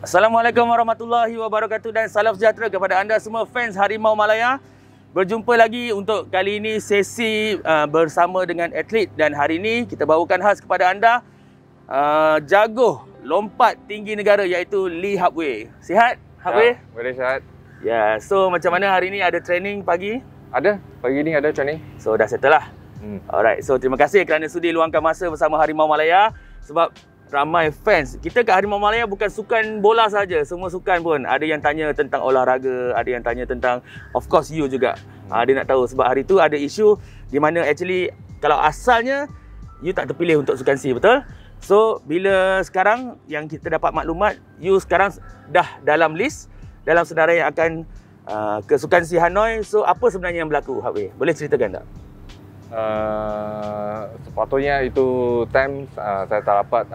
Assalamualaikum warahmatullahi wabarakatuh dan salam sejahtera kepada anda semua fans Harimau Malaya. Berjumpa lagi untuk kali ini sesi bersama dengan atlet, dan hari ini kita bawakan khas kepada anda jago lompat tinggi negara iaitu Lee Hap Wei. Sihat Hap Wei? Ya, boleh sihat. Ya, so macam mana hari ini, ada training pagi? Ada, pagi ni ada training. So dah settle lah. Alright, so terima kasih kerana sudi luangkan masa bersama Harimau Malaya. Sebab ramai fans kita kat Harimau Malaya bukan sukan bola saja, semua sukan pun. Ada yang tanya tentang olahraga, ada yang tanya tentang, of course you juga. Dia nak tahu sebab hari tu ada isu di mana actually kalau asalnya you tak terpilih untuk sukan C, betul? So bila sekarang yang kita dapat maklumat, you sekarang dah dalam list, dalam senarai yang akan ke sukan C Hanoi. So apa sebenarnya yang berlaku, Hap Wei? Boleh ceritakan tak? Sepatutnya itu time saya tak dapat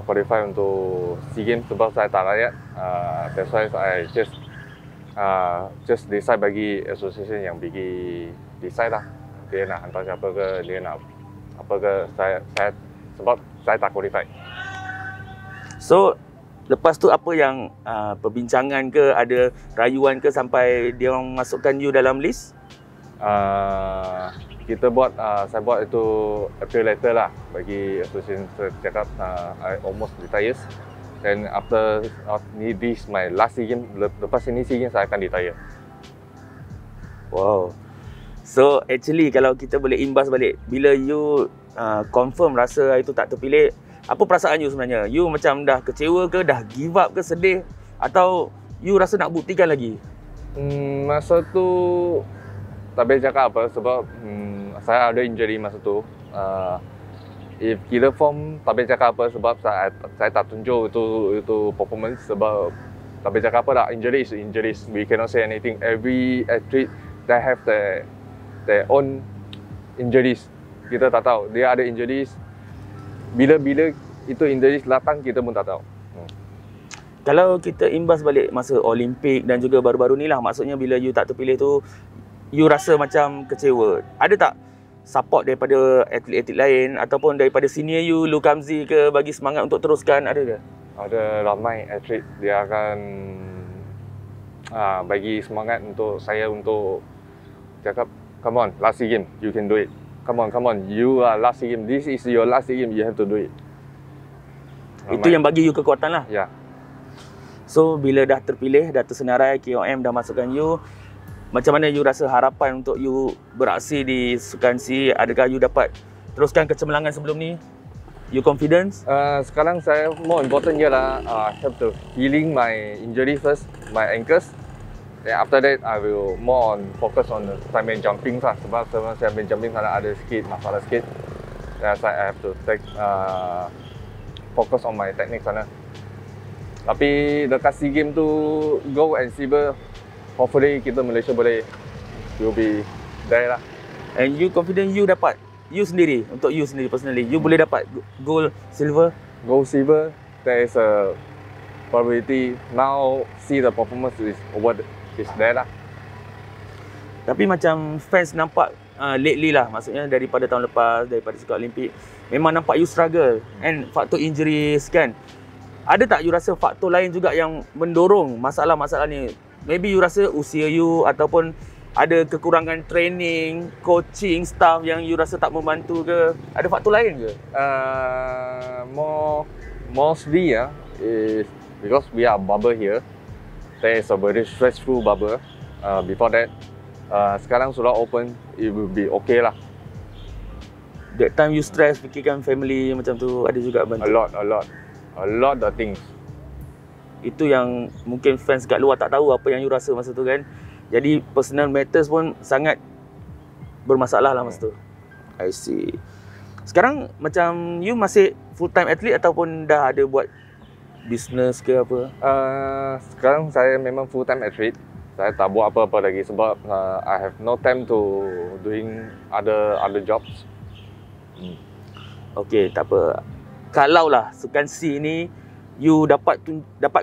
qualify untuk SEA Games sebab saya tak layak. That's why I just decide bagi association yang pergi decide lah. Dia nak hantar siapa ke, dia nak apa ke, saya sebab saya tak qualify. So lepas tu apa yang perbincangan ke, ada rayuan ke sampai dia orang masukkan you dalam list? Kita buat, saya buat itu appeal letter lah bagi association. Saya cakap I almost retire, and after this my last SEA Games, lepas ini SEA Games saya akan retire. Wow. So actually kalau kita boleh imbas balik, bila you confirm rasa itu tak terpilih, apa perasaan you sebenarnya? You macam dah kecewa ke, dah give up ke, sedih, atau you rasa nak buktikan lagi? Masa tu tak boleh cakap apa sebab saya ada injury masa tu. If killer form tak boleh cakap apa sebab saya tak tunjuk itu performance, sebab tak boleh cakap apa dah. Injuries, we cannot say anything. Every athlete they have their own injuries. Kita tak tahu dia ada injuries. Bila itu injuries datang, kita pun tak tahu. Kalau kita imbas balik masa Olimpik dan juga baru-baru ni lah, maksudnya bila you tak terpilih tu, you rasa macam kecewa. Ada tak support daripada atlet-atlet lain ataupun daripada senior you, Lu Kamzi ke, bagi semangat untuk teruskan, ada ke? Ada ramai atlet, dia akan bagi semangat untuk saya untuk cakap, come on, last SEA Games, you can do it. Come on, you are last SEA Games. This is your last SEA Games, you have to do it. Ramai. Itu yang bagi you kekuatan lah. Ya. So bila dah terpilih, dah tersenarai, KOM dah masukkan you, macam mana you rasa harapan untuk you beraksi di sukan C? Adakah you dapat teruskan kecemerlangan sebelum ni? You confidence? Sekarang saya more important ialah have to healing my injury first, my ankles. Then after that I will more on focus on the time jumping lah. Sebab saya main jumping sana ada sikit masalah sikit. Then I have to take focus on my technique sana. Tapi dekat SEA Games tu, gold and silver, hopefully kita Malaysia boleh, will be there lah. And you confident you dapat? You sendiri, untuk you sendiri personally, you boleh dapat gold, silver? Gold, silver, there is a probability. Now see the performance is there lah. Tapi macam fans nampak lately lah, maksudnya daripada tahun lepas, daripada sukan Olimpik, memang nampak you struggle and faktor injuries kan. Ada tak you rasa faktor lain juga yang mendorong masalah-masalah ni? Maybe you rasa usia you ataupun ada kekurangan training, coaching, staff yang you rasa tak membantu ke? Ada faktor lain ke? Mostly is because we are bubble here. There is a very stressful bubble. Before that, sekarang sudah open, it will be okay lah. That time you stress, fikirkan family macam tu, ada juga bantu? A lot of things. Itu yang mungkin fans kat luar tak tahu apa yang you rasa masa tu kan. Jadi personal matters pun sangat bermasalah lah masa tu. I see. Sekarang macam you masih full time athlete ataupun dah ada buat business ke apa? Sekarang saya memang full time athlete. Saya tak buat apa-apa lagi sebab I have no time to doing other jobs. Okay, tak apa. Kalau lah sukan C ni you dapat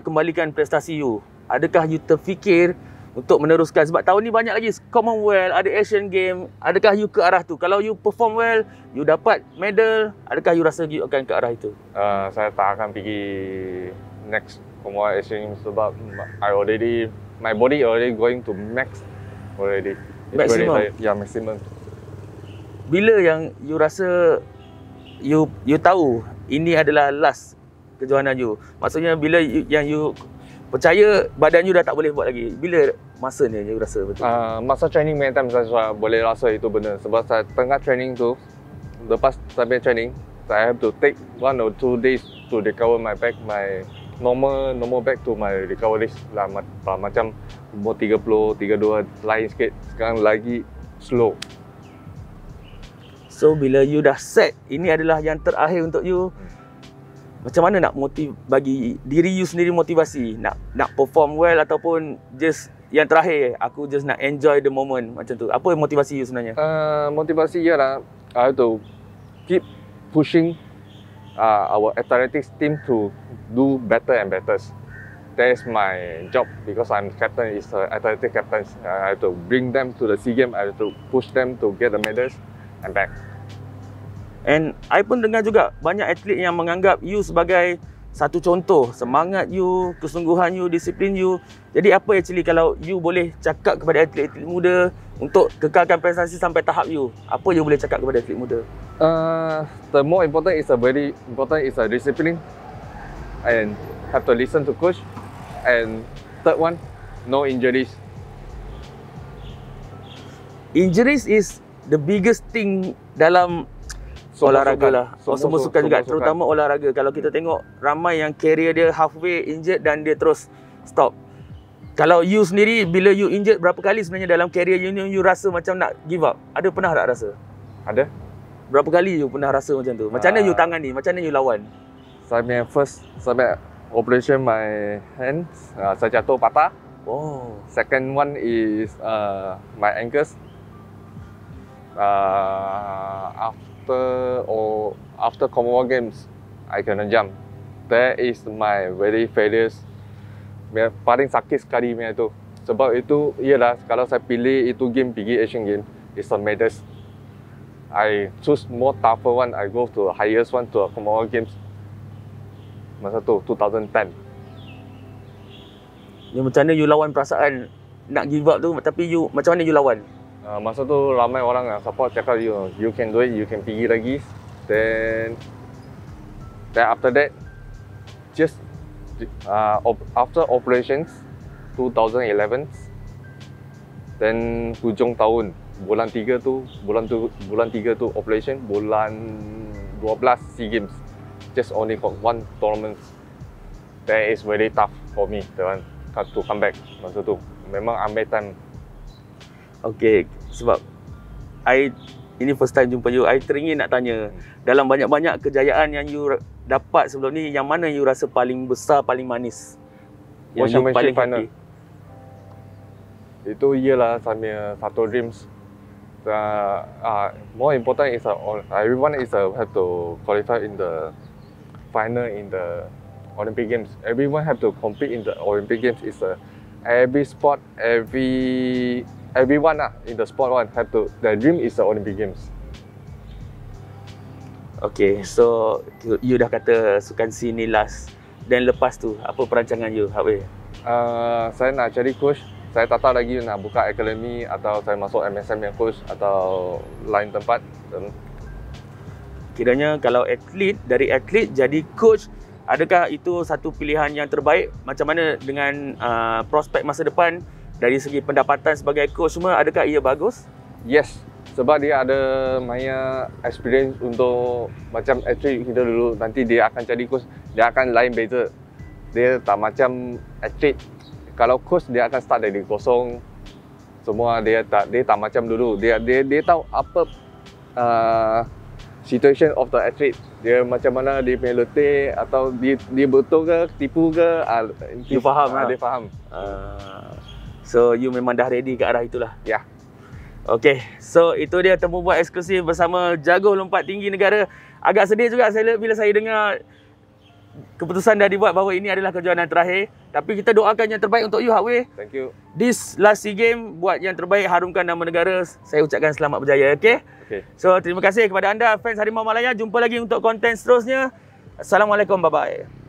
kembalikan prestasi you, adakah you terfikir untuk meneruskan? Sebab tahun ni banyak lagi Commonwealth, ada Asian Game. Adakah you ke arah tu? Kalau you perform well, you dapat medal, adakah you rasa you akan ke arah itu? Saya tak akan pergi Commonwealth Asian Games sebab my body already going to max already. Maximum? Yeah, maximum. Bila yang you rasa you tahu ini adalah last kejohanan you? Maksudnya bila you percaya badan you dah tak boleh buat lagi. Bila masa ni you rasa betul? Masa training main time saya boleh rasa itu benar. Sebab saya tengah training tu, lepas sampai training, I have to take 1 or 2 days to recover my back, my normal back to my recovery lah. Macam umur 30, 32 lain sikit. Sekarang lagi slow. So bila you dah set, ini adalah yang terakhir untuk you. Macam mana nak bagi diri you sendiri motivasi? Nak perform well ataupun just yang terakhir, aku just nak enjoy the moment macam tu. Apa motivasi you sebenarnya? Motivasi ialah I have to keep pushing our athletics team to do better and better. That is my job because I'm captain, is athletic captain. I have to bring them to the SEA Games. I have to push them to get the medals and back. And I pun dengar juga banyak atlet yang menganggap you sebagai satu contoh semangat you, kesungguhan you, disiplin you. Jadi apa actually kalau you boleh cakap kepada atlet-atlet muda untuk kekalkan prestasi sampai tahap you, apa you boleh cakap kepada atlet muda? The more important is a discipline and have to listen to coach. And third one, no injuries. Injuries is the biggest thing dalam olahraga lah. Semua sukan juga, terutama olahraga. Kalau kita tengok ramai yang career dia halfway injured dan dia terus stop. Kalau you sendiri, bila you injured, berapa kali sebenarnya dalam career you rasa macam nak give up? Ada pernah tak rasa? Ada. Berapa kali you pernah rasa macam tu? Macam mana you tangani? Macam mana you lawan? Saya sampai operation my hands, saya jatuh patah. Oh. Second one is my ankles. After Commonwealth Games, I cannot jump. That is my very failures. Paling sakit sekali punya tu. Sebab itu ialah kalau saya pilih itu game pergi Asian Games, it's a medals. I choose more tougher one. I go to the highest one to a Commonwealth Games. Masa tu 2010. Yang macam mana you lawan perasaan nak give up tu, tapi you macam mana you lawan? Masa tu ramai orang yang support, cakap you can do it, you can pergi lagi. Then after that, just after operations 2011, then hujung tahun bulan 3 tu operation, bulan 12 SEA Games, just only got one tournament. That is very tough for me, that one, to come back. Masa tu memang ambil time. Okay, sebab ini first time jumpa you, I teringin nak tanya, dalam banyak-banyak kejayaan yang you dapat sebelum ni, yang mana you rasa paling besar, paling manis? Yang you paling happy? Itu ialah saya satu dreams. More important is everyone have to qualify in the final in the Olympic Games. Everyone have to compete in the Olympic Games. It's every sport, everyone in the sport one have to. The dream is the Olympic Games. Okay, so you dah kata sukan SEA ni last. Dan lepas tu, apa perancangan you, Hak Wei? Saya nak cari coach. Saya tak tahu lagi nak buka akademi atau saya masuk MSM yang coach atau lain tempat. Kiranya kalau dari atlet jadi coach, adakah itu satu pilihan yang terbaik? Macam mana dengan prospek masa depan dari segi pendapatan sebagai coach semua, adakah ia bagus? Yes, sebab dia ada banyak experience untuk macam atlet kita dulu. Nanti dia akan jadi coach, dia akan lain beza. Dia tak macam atlet. Kalau coach dia akan start dari kosong. Semua dia tak macam dulu. Dia tahu apa situation of the athlete. Dia macam mana dia punya letih atau dia betul ke, tipu ke. You faham lah. Dia faham. So you memang dah ready ke arah itulah. Ya. Yeah. Okay, so itu dia temu buat eksklusif bersama jago lompat tinggi negara. Agak sedih juga bila saya dengar keputusan dah dibuat bahawa ini adalah kejohanan terakhir. Tapi kita doakan yang terbaik untuk you, Hak Wei. Thank you. This last SEA Games, buat yang terbaik, harumkan nama negara. Saya ucapkan selamat berjaya, okay? Okay. So terima kasih kepada anda fans Harimau Malaya. Jumpa lagi untuk konten seterusnya. Assalamualaikum, bye-bye.